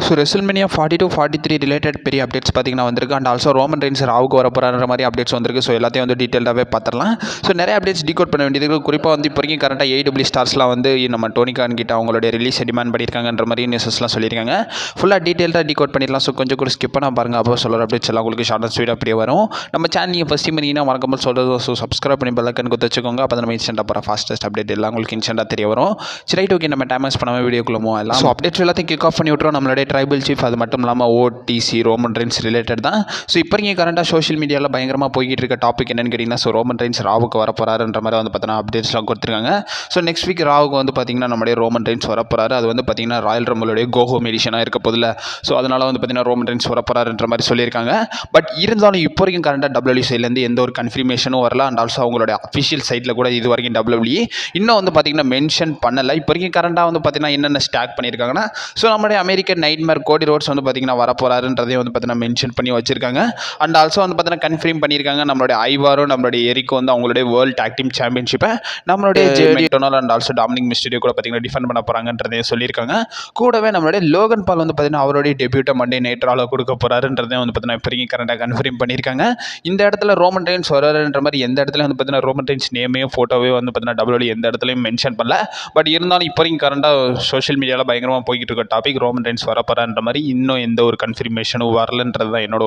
So WrestleMania 42-43 related பெரிய updates பார்த்தீங்கன்னா வந்திருக்கு. அண்ட் ஆல்சோ ரோமன் ரெயின்ஸ் ராவுக்கு வரப்போகிற மாதிரி அப்டேட்ஸ் வந்திருக்கு. ஸோ எல்லாத்தையும் வந்து டீட்டெயிலாகவே பார்த்துடலாம். ஸோ நிறைய அப்டேட்ஸ் டீகோட் பண்ண வேண்டியது இருக்குது. குறிப்பாக வந்து இப்போ வரைக்கும் கரெக்டாக AEW ஸ்டார்ஸ்லாம் வந்து நம்ம டோனி கான் கிட்ட அவங்களுடைய ரிலீஸ் டிமாண்ட் பண்ணியிருக்காங்கன்ற மாதிரி நியூஸஸ்லாம் சொல்லியிருக்காங்க. ஃபுல்லாக டீட்டெயிலாக டீகோட் பண்ணிடலாம். ஸோ கொஞ்சம் கூட ஸ்கிப் பண்ணால் பாருங்கள். அப்போ சொல்கிற அப்டேட்ஸ் எல்லாம் உங்களுக்கு ஷார்ட் அண்ட் ஸ்வீட் அப்படியே வரும். நம்ம சேனல் நீங்கள் ஃபஸ்ட் டைம் பண்ணீங்கன்னா மறக்காமல் சொல்கிறது. ஸோ சப்ஸ்கிரைப் பண்ணி பெல் ஐக்கன் கொடுத்து வச்சுக்கோங்க. அப்போ நம்ம இன்ஸ்டன்ட்டாக போகிற ஃபாஸ்டஸ்ட் அப்டேட் எல்லாம் உங்களுக்கு இன்ஸ்டன்ட்டாக தெரிய வரும். சரி, ஓகே, நம்ம டைம் வேஸ்ட் பண்ணாமல் வீடியோக்குள்ள எல்லாம். ஸோ அப்டேட்ஸ் எல்லாத்தையும் கிக் ஆஃப் பண்ணி விட்டுறோம். நம்மளுடைய ட்ரைபல் சீஃப் அது மட்டும் இல்லாமல் OTC ரோமன் ரெயின்ஸ் ரிலேட்டட் தான். ஸோ இப்போ இங்கே கரண்டாக சோஷியல் மீடியாவில் பயங்கரமாக போய்கிட்டு இருக்க டாபிக் என்னன்னு கேட்டிங்கன்னா, ஸோ ரோமன் ரெயின்ஸ் ராவுக்கு வரப்போறாருன்ற மாதிரி வந்து பார்த்தீங்கன்னா அப்டேட்ஸ்லாம் கொடுத்துருக்காங்க. ஸோ நெக்ஸ்ட் வீக் ராவுக்கு வந்து பார்த்தீங்கன்னா நம்மளுடைய ரோமன் ரெயின்ஸ் வரப்போறாரு. அது வந்து பார்த்தீங்கன்னா ராயல் ரம்பிளுடைய கோஹோம் எடிஷனாக இருக்க போதில்ல. ஸோ அதனால் வந்து பார்த்தீங்கன்னா ரோமன் ரெயின்ஸ் வரப்போறாருன்ற மாதிரி சொல்லியிருக்காங்க. பட் இருந்தாலும் இப்போ வரைக்கும் கரண்டாக WWE சைட்லேருந்து எந்த ஒரு கன்ஃபர்மேஷனும் வரல. அண்ட் ஆல்சோ அவங்களோட அஃபிஷியல் சைட்டில் கூட இது வரைக்கும் WWE இன்னும் வந்து பார்த்தீங்கன்னா மென்ஷன் பண்ணலை. இப்போ வரைக்கும் கரண்டாக வந்து பார்த்தீங்கன்னா என்னென்ன ஸ்டாக் பண்ணியிருக்காங்கன்னா, ஸோ நம்மளுடைய அமெரிக்கன் நைட்மேர் கோடி ரோட்ஸ் வந்து பார்த்தீங்கன்னா வரப்போறாருன்றதையும் வந்து பார்த்தீங்கன்னா மென்ஷன் பண்ணி வச்சிருக்காங்க. அண்ட் ஆல்சோ வந்து பார்த்தீங்கன்னா கன்ஃபார்ம் பண்ணியிருக்காங்க நம்மளுடைய ஐவாரும் நம்மளுடைய எரிக்கும் வந்து அவங்களுடைய வேர்ல்டு டாக் டீம் சாம்பியன்ஷிப்பை நம்மளுடைய Germany and also Dominic Mysterio கூட பார்த்தீங்கன்னா டிஃபெண்ட் பண்ண போறாங்கன்றதையும் சொல்லியிருக்காங்க. கூடவே நம்மளுடைய லோகன் பால் வந்து பார்த்தீங்கன்னா அவருடைய டெபியூட்டை மண்டே நைட் ரால கொடுக்க போறாருன்றதையும் வந்து பார்த்தீங்கன்னா இப்போ கரண்டாக கன்ஃபார்ம் பண்ணியிருக்காங்க. இந்த இடத்துல ரோமன் ரெயின்ஸ் வராருன்ற மாதிரி எந்த இடத்துல வந்து பார்த்தீங்கன்னா ரோமன் ரெயின்ஸ் நேமையும் ஃபோட்டோவே வந்து பார்த்தீங்கன்னா WWE எந்த இடத்துலையும் மென்ஷன் பண்ணல. பட் இருந்தாலும் இப்போ வரைக்கும் கரண்டாக சோஷியல் மீடியாவில் பயங்கரமாக போய்கிட்டு இருக்க டாபிக் ரோமன் ரெயின்ஸ் வரப்போறான்ற மாதிரி இன்னும் எந்த ஒரு கன்ஃபர்மேஷனும் வரலன்றது தான் என்னோட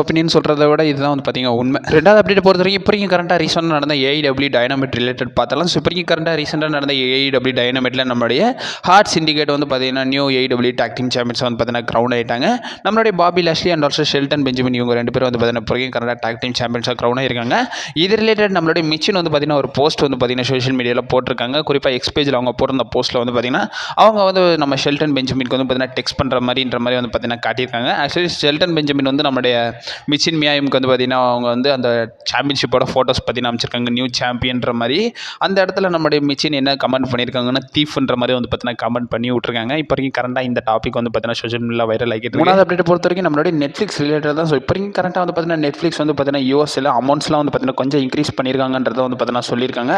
ஒப்பீனியன் சொல்கிறத விட இதுதான் வந்து பார்த்தீங்கன்னா உண்மை. ரெண்டாவது அப்டேட் பொறுத்த வரைக்கும் இப்போ வரைக்கும் கரண்டாக ரீசெண்டாக நடந்த AEW டைனமைட் ரிலேட்டட் பார்த்தலாம். ஸோ இப்போ வரைக்கும் கரண்டாக ரீசெண்டாக நடந்த AEW டைனமைட்டில் நம்மளுடைய ஹார்ட் சிண்டிகேட் வந்து பார்த்தீங்கன்னா new AEW tag team champions வந்து பார்த்தீங்கன்னா க்ரௌன் ஆகிட்டாங்க. நம்மளுடைய Bobby Lashley and also Shelton Benjamin இவங்க ரெண்டு பேரும் வந்து பார்த்தீங்கன்னா இப்போ வரைக்கும் கரண்டாக டாக் டீம் சாம்பியன்ஸாக க்ரௌன் ஆகிருக்காங்க. இது ரிலேட்டட் நம்மளுடைய மிச்சின் வந்து பார்த்தீங்கன்னா ஒரு போஸ்ட் வந்து பார்த்தீங்கன்னா சோஷியல் மீடியாவில் போட்டிருக்காங்க. குறிப்பாக எக்ஸ்பேஜில் அவங்க போட்டிருந்த போஸ்ட்டில் வந்து பார்த்தீங்கன்னா அவங்க வந்து நம்ம ஷெல்டன் பெஞ்சமினுக்கு வந்து பார்த்தீங்கன்னா டெக்ஸ்ட் பண்ணுற மாதிரின்ற மாதிரி வந்து பார்த்தீங்கன்னா காட்டியிருக்காங்க. ஆக்சுவலி ஷெல்டன் பெஞ்சமின் வந்து நம்மளுடைய மிச்சின் மியாயமுக்கு வந்து பார்த்தீங்கன்னா அவங்க வந்து அந்த சாம்பியன்ஷிப்போட ஃபோட்டோஸ் பார்த்தீங்கன்னா அமைச்சிருக்காங்க நியூ சாம்பியன்ற மாதிரி. அந்த இடத்துல நம்மளுடைய மிச்சின் என்ன கமெண்ட் பண்ணியிருக்காங்கன்னா தீஃப்ன்ற மாதிரி வந்து பார்த்தீங்கன்னா கமெண்ட் பண்ணி விட்டுருக்காங்க. இப்போ வரைக்கும் கரண்டாக இந்த டாபிக் வந்து பார்த்தீங்கன்னா சோஷியல் மீடியாவில் வைரல் ஆகிட்டு. மூணாவது அப்டேட் பொறுத்த வரைக்கும் நம்மளுடைய நெட்ஃப்ளிக்ஸ் ரிலேட்டட் தான். ஸோ இப்போ வரைக்கும் கரண்டாக வந்து பார்த்தீங்கன்னா நெட்ஃப்ளிக்ஸ் வந்து பார்த்தீங்கன்னா யூஎஸ்ல அமௌண்ட்ஸ்லாம் வந்து பார்த்தீங்கன்னா கொஞ்சம் இன்க்ரீஸ் பண்ணியிருக்காங்கன்றதை வந்து பார்த்தீங்கன்னா சொல்லியிருக்காங்க.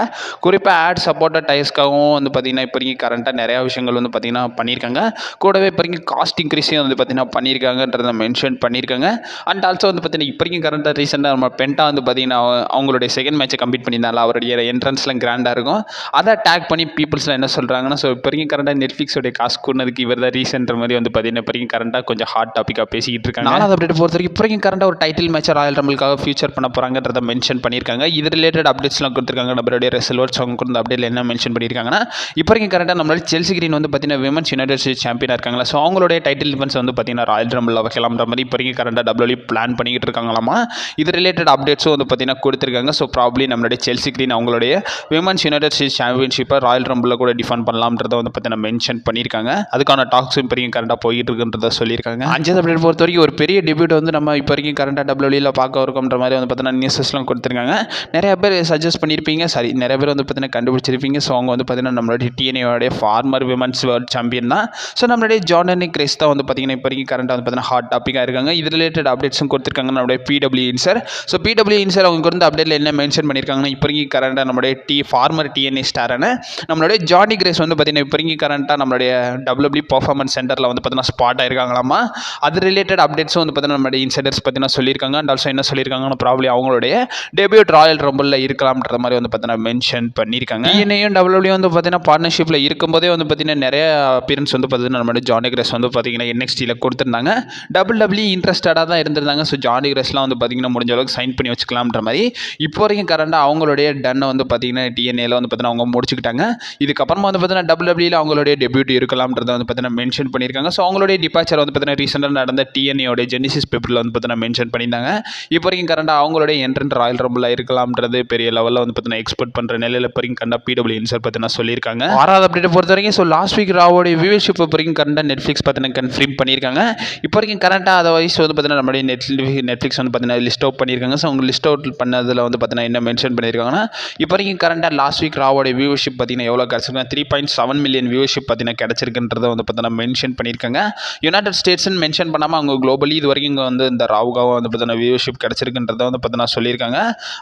குறிப்பாக ஆட் சப்போர்ட்டட் டைஸ்க்காகவும் வந்து பார்த்தீங்கன்னா இப்போ வரைக்கும் கரண்டாக நிறையா விஷயங்கள் வந்து பார்த்தீங்கன்னா பண்ணியிருக்காங்க. கூடவே இப்போ வரைக்கும் காஸ்ட் இன்க்ரீஸையும் வந்து பார்த்தீங்கன்னா பண்ணியிருக்காங்கன்றதை மென்ஷன் பண்ணியிருக்காங்க. அண்ட் ஆல்சோ வந்து பார்த்தீங்கன்னா இப்போ வரைக்கும் கரண்டாக ரீசெண்டாக நம்ம பென்டா வந்து பார்த்தீங்கன்னா அவங்களுடைய செகண்ட் மேட்சை கம்ப்ளீட் பண்ணியிருந்தால அவருடைய என்ட்ரன்ஸ்லாம் கிராண்டாக இருக்கும். அதை டேக் பண்ணி பீப்புள்ஸ்லாம் என்ன சொல்கிறாங்கன்னா, ஸோ இப்போ வரைக்கும் கரண்டாக நெட்ஃப்ளிக்ஸோடைய காசு கூடனதுக்கு இவர் தான் ரீசென்ற மாதிரி வந்து பார்த்தீங்கன்னா இப்போ வரைக்கும் கரண்டாக கொஞ்சம் ஹாட் டாப்பிக்காக பேசிக்கிட்டு இருக்காங்க. நாலாவது அப்டேட் பொறுத்த வரைக்கும் இப்போ வரைக்கும் கரண்டாக ஒரு டைட்டில் மேட்ச் ராயல் ரம்பிளுக்காக ஃபியூச்சர் பண்ண போகிறாங்கன்றதை மென்ஷன் பண்ணியிருக்காங்க. இது ரிலேட்டட் அப்டேட்ஸ்லாம் கொடுத்துருக்காங்க. நம்மளுடைய ரெசல்வர்ஸ் அவங்க கொடுத்த அப்டேட்டில் என்ன மென்ஷன் பண்ணியிருக்காங்கன்னா, இப்போ வரைக்கும் கரண்டாக நம்மளால செல்சி கிரீன் வந்து பார்த்தீங்கன்னா விமன்ஸ் யுனைடெட் ஸ்டேட்ஸ் சாம்பியனாக இருக்காங்களா. ஸோ அவங்களுடைய டைட்டில் டிஃபென்ஸ் வந்து பார்த்தீங்கன்னா ராயல் ரம்பிளில் வைக்கலாம்ன்ற மாதிரி இப்போ வரைக்கும் கரண்டாக WWE பிளான் பண்ணிக்கிட்டு இருக்காங்களாமா. இது ரிலேட்டட் அப்டேட்ஸும் வந்து பார்த்தீங்கன்னா கொடுத்துருக்காங்க. ஸோ ப்ராப்ளி நம்மளுடைய செல்சி கிரீன் அவங்களுடைய விமன்ஸ் யுனைடெட் ஸ்டேட்ஸ் சாம்பியன்ஷிப்பை ராயல் ரம்பிளில் கூட டிஃபெண்ட் பண்ணலாம்ன்றதை வந்து பார்த்தீங்கன்னா மென்ஷன் பண்ணியிருக்காங்க. அதுக்கான டாக்ஸும் இப்போ வரைக்கும் கரண்டாக போயிட்டு இருக்குன்றதை சொல்லியிருக்காங்க. அஞ்சாவது அப்டேட் பொறுத்த வரைக்கும் ஒரு பெரிய டெபியூட் வந்து நம்ம இப்போ வரைக்கும் கரண்டாக WWE பார்க்க இருக்கோம்ன்ற மாதிரி வந்து பார்த்தீங்கன்னா நியூஸஸ்லாம் கொடுத்துருக்காங்க. நிறைய பேர் சஜஸ்ட் பண்ணியிருப்பீங்க, சரி நிறைய பேர் வந்து பார்த்தீங்கன்னா கண்டுபிடிச்சிருப்பீங்க. ஸோ அவங்க வந்து பார்த்தீங்கன்னா நம்மளுடைய TNA former women's world champion தான். ஸோ நம்மளுடைய ஜார்டனி கிரேஸ் தான் வந்து பார்த்தீங்கன்னா இப்போ வரைக்கும் கரண்டாக வந்து பார்த்தீங்கன்னா ஹாட் டாப்பிக்காக இருக்காங்க. இது ரிலேட்டட் அப்டேட்ஸும் கொடுத்துருக்காங்க நம்மளுடைய PW இன்சர். ஸோ PW இன்சர் அவங்க வந்து அப்டேட்டில் என்ன மென்ஷன் பண்ணியிருக்காங்கன்னா, இப்போ வரைக்கும் கரண்டாக நம்மளுடைய ஃபார்மர் TNA ஸ்டாரான நம்மளுடைய ஜானி கிரேஸ் வந்து பார்த்தீங்கன்னா இப்போ வரைக்கும் கரண்டாக நம்மளுடைய WWE பர்ஃபார்மன்ஸ் சென்டரில் வந்து பார்த்தீங்கன்னா ஸ்பாட் ஆயிருக்காங்களாமா. அது ரிலேட்டட் அப்டேட்ஸும் வந்து பார்த்தீங்கன்னா நம்மளுடைய இன்சைடர்ஸ் பார்த்தீங்கன்னா சொல்லியிருக்காங்க. அண்ட் ஆல்சோ என்ன சொல்லியிருக்காங்கன்னா, ப்ராப்ளி அவங்களுடைய டெபியூட் ராயல் ரம்பிளில் இருக்கலாம்ன்ற மாதிரி வந்து பார்த்தீங்கன்னா மென்ஷன் பண்ணியிருக்காங்க. TNAயும் WWE வந்து பார்த்தீங்கன்னா பார்ட்னர்ஷிப்பில் இருக்கும்போதே வந்து பார்த்தீங்கன்னா நிறைய அப்பியரன்ஸ் வந்து பார்த்தீங்கன்னா நம்மளுடைய ஜானி கிரேஸ் வந்து பார்த்தீங்கன்னா NXTயில் கொடுத்துருந்தாங்க. WWE இன்ட்ரெஸ்டடாக தான் இருந்திருந்தாங்க. ஸோ ஜானி கிரேஸ்லாம் வந்து பார்த்தீங்கன்னா முடிஞ்ச அளவுக்கு சைன் பண்ணி வச்சுக்கலாம்ன்ற மாதிரி இப்போ வரைக்கும் கரண்டாக அவங்களுடைய டன்னை வந்து பார்த்தீங்கன்னா TNAல வந்து பார்த்தீங்கன்னா அவங்க முடிச்சுக்கிட்டாங்க. இதுக்கப்புறமா வந்து பார்த்தீங்கன்னா WWEல அவங்களுடைய டெபியூட் இருக்கலாம்ன்றதை வந்து பார்த்தீங்கன்னா மென்ஷன் பண்ணியிருக்காங்க. ஸோ அவங்களுடைய டிபார்ச்சர் வந்து பார்த்தீங்கன்னா ரீசெண்டாக நடந்த TNAயோட ஜெனிசிஸ் பேப்பரில் வந்து பார்த்தீங்கன்னா மென்ஷன் பண்ணியிருந்தாங்க. இப்போ வரைக்கும் கரண்டாக அவங்களுடைய என்ட்ரன்ட் ராயல் ரம்பிளில் இருக்கலாம்ன்றது பெரிய லெவலில் வந்து பார்த்தீங்கன்னா எக்ஸ்பெக்ட் பண்ணுற நிலையில் இப்போ வரைக்கும் கரண்டாக PW இன்சர் பார்த்தீங்கன்னா சொல்லியிருக்காங்க. ஆறாவது அப்டேட் பொறுத்த வரைக்கும் ஸோ லாஸ்ட் வீக் ராவோடைய வியூவர்ஷிப் இப்போ வரைக்கும் கரண்டாக நெட்ஃப்ளிக்ஸ் பார்த்தீங்கன்னா கன்ஃபார்ம் பண்ணியிருக்காங்க. இப்போ வரைக்கும் கரண்டாக அதர்வைஸ் வந்து பார்த்தீங்கன்னா நம்மளுடைய நெட்ஃப்ளிக்ஸ் வந்து பார்த்தீங்கன்னா லிஸ்ட் அவுட் பண்ணியிருக்காங்க. ஸோ அவங்க லிஸ்ட் அவுட் பண்ணதில் வந்து பார்த்தீங்கன்னா என்ன மென்ஷன் பண்ணியிருக்காங்கன்னா, இப்போ வரைக்கும் கரண்டாக லாஸ்ட் வீக் ராவோடைய வியூவர்ஷிப் பார்த்தீங்கன்னா எவ்வளோ கிடச்சிருக்காங்க, 3.7 மில்லியன் வியூவர்ஷிப் பார்த்தீங்கன்னா கிடச்சிருக்குன்றதை வந்து பார்த்தீங்கன்னா மென்ஷன் பண்ணியிருக்காங்க. யுனைடெட் ஸ்டேட்ஸ்ன்னு மென்ஷன் பண்ணாமல் அவங்க குளோபலி இது வரைக்கும் இங்கே வந்து இந்த ராவுகாவும் வந்து பார்த்தீங்கன்னா வியூவர்ஷிப் கிடச்சிருக்குன்றதை வந்து பார்த்தீங்கன்னா சொல்லியிருக்காங்க.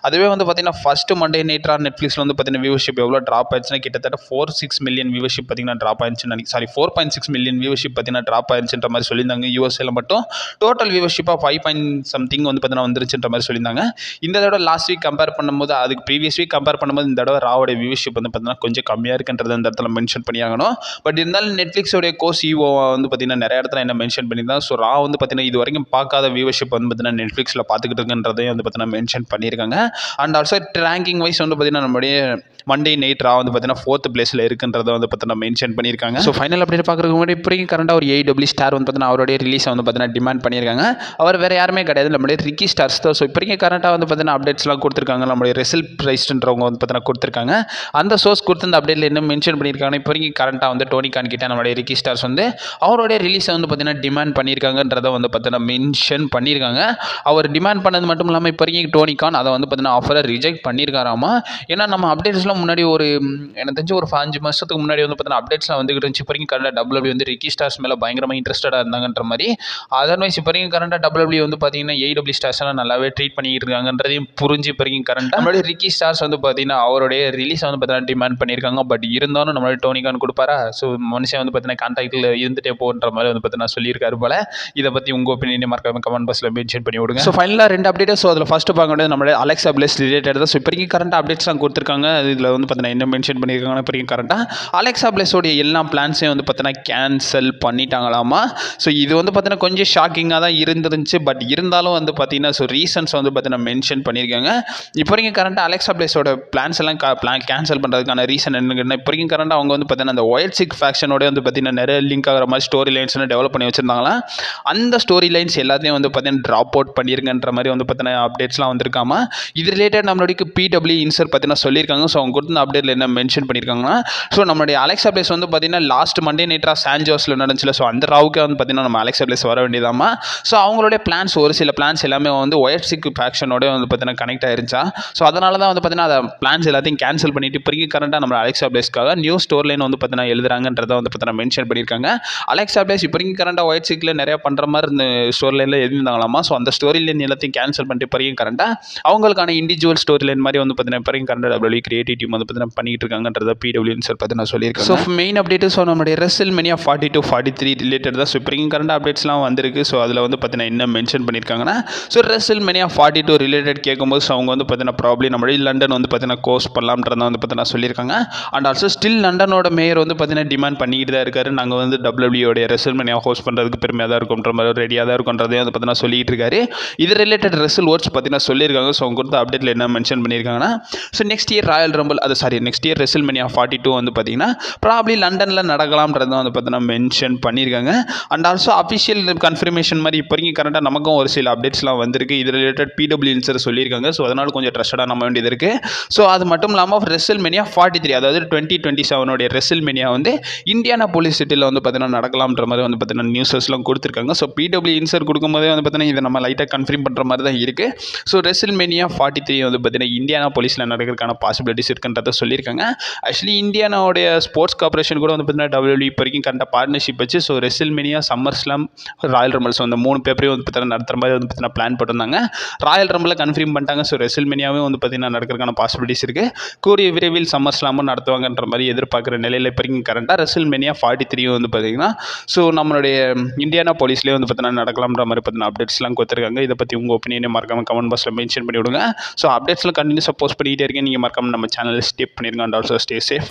அதுவே வந்து பார்த்தீங்கன்னா ஃபர்ஸ்ட் மண்டே நைட் நெட்ஃப்ளிக்ஸில் வந்து பார்த்தீங்கன்னா வியூவர்ஷிப் எவ்வளோ ட்ராப் ஆயிடுச்சுன்னா கிட்டத்தட்ட 4.6 மில்லியன் வியூவர்ஷிப் பார்த்தீங்கன்னா ட்ராப் ஆயிடுச்சுன்னு நினைக்கிறேன். சாரி 4.6 மில்லியன் வியூவர்ஷிப் பார்த்தீங்கன்னா ட்ராப் டாப்பாக இருந்துச்சுன்ற மாதிரி சொல்லியிருந்தாங்க. யூஎஸ்ஏல மட்டும் டோட்டல் வியூவர்ஷிப்பாக 5 சம்திங் வந்து பார்த்தீங்கன்னா வந்துருச்சுன்ற மாதிரி சொல்லியிருந்தாங்க. இந்த தடவை லாஸ்ட் வீக் கம்பேர் பண்ணும்போது, அதுக்கு ப்ரீவியஸ் வீக் கம்பேர் பண்ணும்போது இந்த தடவை ராவோட வியூவர்ஷிப் வந்து பார்த்தீங்கன்னா கொஞ்சம் கம்மியாக இருக்குன்றது அந்த இடத்துல மென்ஷன் பண்ணியாகணும். பட் இருந்தாலும் நெட்ஃப்ளிக்ஸோடைய CO வந்து பார்த்தீங்கன்னா நிறைய இடத்துல என்ன மென்ஷன் பண்ணியிருந்தாங்க. ஸோ ரா வந்து பார்த்தீங்கன்னா இது வரைக்கும் பார்க்காத வியூவர்ஷிப் வந்து பார்த்தீங்கன்னா நெட்ஃப்ளிக்ஸில் பார்த்துக்கிட்டு இருக்குன்றதையும் வந்து பார்த்தீங்கன்னா மென்ஷன் பண்ணியிருக்காங்க. அண்ட் ஆல்சோ ரேங்கிங் வைஸ் வந்து பார்த்தீங்கன்னா நம்முடைய மண்டே நைட் ரா வந்து பார்த்தீங்கன்னா 4th பிளேஸில் இருக்குன்றதை வந்து பார்த்தீங்கன்னா மென்ஷன் பண்ணியிருக்காங்க. ஸோ ஃபைனல் அப்டேட் பார்க்குறதுக்கு முன்னாடி இப்போதைக்கு கரண்டாக ஒரு AEW ஸ்டார் வந்து பார்த்தீங்கன்னா அவருடைய ரிலீஸை வந்து பார்த்தீங்கன்னா டிமாண்ட் பண்ணியிருக்காங்க. அவர் வேறு யாருமே கிடையாது, நம்மளுடைய ரிக்கி ஸ்டார்ஸ் தான். ஸோ இப்போதைக்கு கரண்டாக வந்து பார்த்தீங்கன்னா அப்டேட்ஸ்லாம் கொடுத்துருக்காங்க. நம்மளுடைய ரெசில் பிரைஸ்ன்றவங்க வந்து பார்த்தீங்கன்னா கொடுத்துருக்காங்க. அந்த சோர்ஸ் கொடுத்து அந்த அப்டேட்டில் என்ன மென்ஷன் பண்ணியிருக்காங்கன்னா இப்போதைக்கு கரண்டாக வந்து டோனி கான் கிட்ட நம்மளுடைய ரிக்கி ஸ்டார்ஸ் வந்து அவருடைய ரிலீஸை வந்து பார்த்தீங்கன்னா டிமாண்ட் பண்ணியிருக்காங்கன்றதை வந்து பார்த்தீங்கன்னா மென்ஷன் பண்ணியிருக்காங்க. அவர் டிமாண்ட் பண்ணது மட்டும் இல்லாமல் இப்போதைக்கு டோனி கான் அதை வந்து பார்த்தீங்கன்னா ஆஃபரை ரிஜெக்ட் பண்ணியிருக்காராமா. ஏன்னா நம்ம அப்டேட்ஸ்லாம் முன்னாடி ஒரு எனக்கு தெரிஞ்சு ஒரு 5 மாதத்துக்கு முன்னாடி வந்து பார்த்தீங்கன்னா அப்டேட்ஸ்லாம் வந்துகிட்டு இருந்துச்சு. இப்போதைக்கு கரண்டாக WWE வந்து ரிக்கி ஸ்டார்ஸ் மேலே பயங்கரமாக இன்ட்ரெஸ்டடாக இருந்தாங்கன்ற மாதிரி. அதர்வைஸ் இப்போதைக்கு கரண்டாக WWE வந்து பார்த்தீங்கன்னா AEW ஸ்டார்ஸ் எல்லாம் நல்லாவே ட்ரீட் பண்ணிட்டு இருக்காங்கன்றதையும் புரிஞ்சு இப்போதைக்கு கரண்டாக நம்மளுடைய ரிக்கி ஸ்டார்ஸ் வந்து பார்த்தீங்கன்னா அவருடைய ரிலீஸை வந்து பார்த்தீங்கன்னா டிமாண்ட் பண்ணியிருக்காங்க. பட் இருந்தாலும் நம்மளுடைய டோனி கான் கொடுப்பாரா? ஸோ மனுஷன் வந்து பார்த்தீங்கன்னா கான்டாக்டில் இருந்துகிட்டே போன்ற மாதிரி வந்து பார்த்தீங்கன்னா சொல்லியிருக்காரு போல. இதை பற்றி உங்கள் ஒப்பீனியனை மறக்காம கமெண்ட் பாக்ஸில் மென்ஷன் பண்ணி விடுங்க. ஸோ ஃபைனலாக 2 அப்டேட். ஸோ அதில் ஃபஸ்ட்டு பார்க்க வேண்டியது நம்மளுடைய அலெக்சா பிளேஸ் ரிலேட்டட் தான். ஸோ இப்போதைக்கு கரண்ட் அப்டேட்ஸ்லாம் கொடுத்துருக்காங்க. இதில் வந்து பார்த்தீங்கன்னா என்ன மென்ஷன் பண்ணியிருக்காங்கன்னா இப்போதைக்கு கரண்டாக அலெக்சா பிளேஸோடைய எல்லா பிளான்ஸையும் வந்து பார்த்தீங்கன்னா கேன்சல் பண்ணிட்டாங்களாமா. ஸோ இது வந்து பார்த்தீங்கன்னா கொஞ்சம் ஷாக்கிங்காக தான் இருந்துருந்துச்சு. பட் இருந்தாலும் வந்து பார்த்தீங்கன்னா ஸோ ரீசன்ஸ் வந்து பார்த்தீங்கன்னா மென்ஷன் பண்ணியிருக்காங்க. இப்போ வரைக்கும் கரண்டாக அலெக்சா பிளேஸோட பிளான்ஸ் எல்லாம் கேன்சல் பண்ணுறதுக்கான ரீசன் என்னன்னா இப்போ வரைக்கும் கரண்டாக அவங்க வந்து பார்த்தீங்கன்னா அந்த ஒயிட் சிக் ஃபேக்ஷனோட வந்து பார்த்தீங்கன்னா நிறைய லிங்க் ஆகிற மாதிரி ஸ்டோரி லைன்ஸ்லாம் டெவலப் பண்ணி வச்சிருந்தாங்களா. அந்த ஸ்டோரி லைன்ஸ் எல்லாத்தையும் வந்து பார்த்தீங்கன்னா ட்ராப் அவுட் பண்ணியிருங்கன்ற மாதிரி வந்து பார்த்தீங்கன்னா அப்டேட்ஸ்லாம் வந்திருக்காமா. இது ரிலேட்டட் நம்மளுடைய PW இன்சர் பார்த்தீங்கன்னா சொல்லியிருக்காங்க. ஸோ அவங்க கொடுத்த அப்டேட்டில் என்ன மென்ஷன் பண்ணியிருக்காங்கன்னா ஸோ நம்மளுடைய அலெக்சா பிளேஸ் வந்து பார்த்தீங்கன்னா லாஸ்ட் மண்டே நைட்ரா சான்ஜோஸில் நடந்துச்சுல. ஸோ அந்த ராவுக்கே வந்து பார்த்தீங்கன்னா நம்ம அலெக்சா பிளேஸ் வர வேண்டியதாமா. ஸோ அவங்களுடைய பிளான்ஸ் ஒரு சில பிளான்ஸ் எல்லாமே வந்து ஒயிட் சிக் ஃபேக்ஷனோட வந்து பார்த்தீங்கன்னா கனெக்ட் ஆயிருச்சா. ஸோ அதனால தான் வந்து பார்த்தீங்கன்னா அதை பிளான்ஸ் எல்லாத்தையும் கேன்சல் பண்ணிட்டு இப்போதைக்கு கரண்டாக நம்ம அலெக்சா பிளேஸ்க்காக நியூ ஸ்டோர் லைன் வந்து பார்த்தீங்கன்னா எழுதுறாங்கன்றதை வந்து பார்த்தீங்கன்னா மென்ஷன் பண்ணியிருக்காங்க. அலெக்சா பிளேஸ் இப்போதைக்கு கரண்டாக ஒயிட் சிக்கில் நிறைய பண்ணுற மாதிரி இந்த ஸ்டோரி லைனில் எழுதிருந்தாங்களாமா. ஸோ அந்த ஸ்டோரி லைன் எல்லாத்தையும் கேன்சல் பண்ணிட்டு இப்போதைக்கு கரண்டாக அவங்களுக்கான இண்டிவிஜுவல் ஸ்டோரி லைன் மாதிரி வந்து பார்த்தீங்கன்னா இப்போதைக்கு கரண்டாக WWE கிரியேட்டிவ் டீம் வந்து பார்த்தீங்கன்னா பண்ணிட்டு இருக்காங்கன்றத PW இன்சர் பார்த்தீங்கன்னா சொல்லியிருக்காங்க. ஸோ மெயின் அப்டேட் ஸோ நம்மளுடைய WrestleMania 42, 43 ரிலேட்டட் தான். ஸோ இப்போதைக்கு கரண்ட் அப்டேட்ஸ்லாம் வந்திருக்கு. ஸோ அதில் வந்து பார்த்தீங்கன்னா என்ன மென்ஷன் பண்ணியிருக்காங்கன்னா ஸோ WrestleMania 42 ரிலேட்டட் கேட்கும்போது ஸோ அவங்க வந்து பார்த்தீங்கன்னா ப்ராப்ளம் நம்மளுடைய லண்டன் வந்து பார்த்தீங்கன்னா கோர்ஸ் பண்ணலாம்ன்றத வந்து பார்த்தீங்கன்னா சொல்லியிருக்காங்க. அண்ட் ஆல்சோ ஸ்டில் லண்டனோட மேயர் வந்து பார்த்தீங்கன்னா டிமாண்ட் பண்ணிக்கிட்டு தான் இருக்காரு. நாங்கள் வந்து WWE WrestleMania ஹோஸ்ட் பண்ணுறதுக்கு பெருமையாக தான் இருக்கும்ன்ற மாதிரி ரெடியாக தான் இருக்கும்ன்றதையும் வந்து பார்த்தீங்கன்னா சொல்லிட்டு இருக்காரு. இது ரிலேட்டட் ரெசல் ஓட்ஸ் பார்த்தீங்கன்னா சொல்லியிருக்காங்க. ஸோ அவங்க கொடுத்த அப்டேட்டில் என்ன மென்ஷன் பண்ணியிருக்காங்கன்னா so next year Royal rumble next year WrestleMania 42 வந்து பார்த்தீங்கன்னா ப்ராப்ளி லண்டனில் நடக்கலாம்ன்றது வந்து பார்த்தீங்கன்னா மென்ஷன் பண்ணியிருக்காங்க. அண்ட் ஆல்சோ அஃபிஷியல் கன்ஃபர்மேஷன் மாதிரி இப்போ வரைக்கும் கரெக்டாக நமக்கும் ஒரு சில அப்டேட்ஸ்லாம் வந்திருக்கு. இது ரிலேட்டட் PW இன்சர் சொல்லியிருக்காங்க. ஸோ அதனால் கொஞ்சம் ட்ரஸ்டடாக நம்ம வேண்டியது இருக்குது. ஸோ அது மட்டும் இல்லாமல் WrestleMania 43 அதாவது 2027 WrestleMania வந்து இந்தியானா போலீஸ் சிட்டியில் வந்து பார்த்தீங்கன்னா நடக்கலாம்ன்ற மாதிரி வந்து பார்த்தீங்கன்னா நியூஸஸ்லாம் கொடுத்துருக்காங்க. ஸோ PW இன்சர் கொடுக்கும்போதே வந்து பார்த்தீங்கன்னா இதை நம்ம லைட்டாக கன்ஃபார்ம் பண்ணுற மாதிரி தான் இருக்குது. ஸோ WrestleMania 43 வந்து பார்த்தீங்கன்னா இந்தியானா போலீஸில் நடக்கிறதுக்கான பாசிபிலிட்டிஸ் இருக்குன்றதை சொல்லியிருக்காங்க. ஆக்சுவலி இந்தியானாவுடைய ஸ்போர்ட்ஸ் கார்பரேஷன் கூட வந்து பார்த்தீங்கன்னா WWE இப்போ வரைக்கும் கரெக்டாக பார்ட்னர்ஷிப் வச்சு ஸோ WrestleMania, SummerSlam, ராயல் ரம்பிள்ஸ் அந்த 3 பேப்பரையும் வந்து பார்த்தீங்கன்னா நடத்துகிற மாதிரி வந்து பார்த்தீங்கன்னா பிளான் போட்டிருந்தாங்க. ராயல் ரம்பிளில் கன்ஃபார்ம் பண்ணிட்டாங்க. ஸோ WrestleManiaவே வந்து பார்த்தீங்கன்னா நடக்கிறதுக்கான பாசிபிலிட்டிஸ் இருக்குது. கூடிய விரைவில் SummerSlamமும் நடத்துவாங்கன்ற மாதிரி எதிர்பார்க்குற நிலையில் இப்போ வரைக்கும் கரெக்டாக WrestleMania 43 வந்து பார்த்தீங்கன்னா ஸோ நம்மளுடைய இந்தியானா போலீஸ்லேயே வந்து பார்த்தீங்கன்னா நடக்கலாம்ன்ற மாதிரி பார்த்தீங்கன்னா அப்டேட்ஸ்லாம் கொடுத்துருக்காங்க. இதை பற்றி உங்கள் ஒப்பீனியனை மறக்காமல் கமெண்ட் பாக்ஸில் மென்ஷன் பண்ணி விடுங்க. ஸோ அப்டேட்ஸ்லாம் கண்டினியூஸாக போஸ்ட் பண்ணிகிட்டே இருக்கேன். நீங்கள் மறக்காமல் நம்ம சேனலில் ஸ்டே பண்ணிடுங்க. And also stay safe.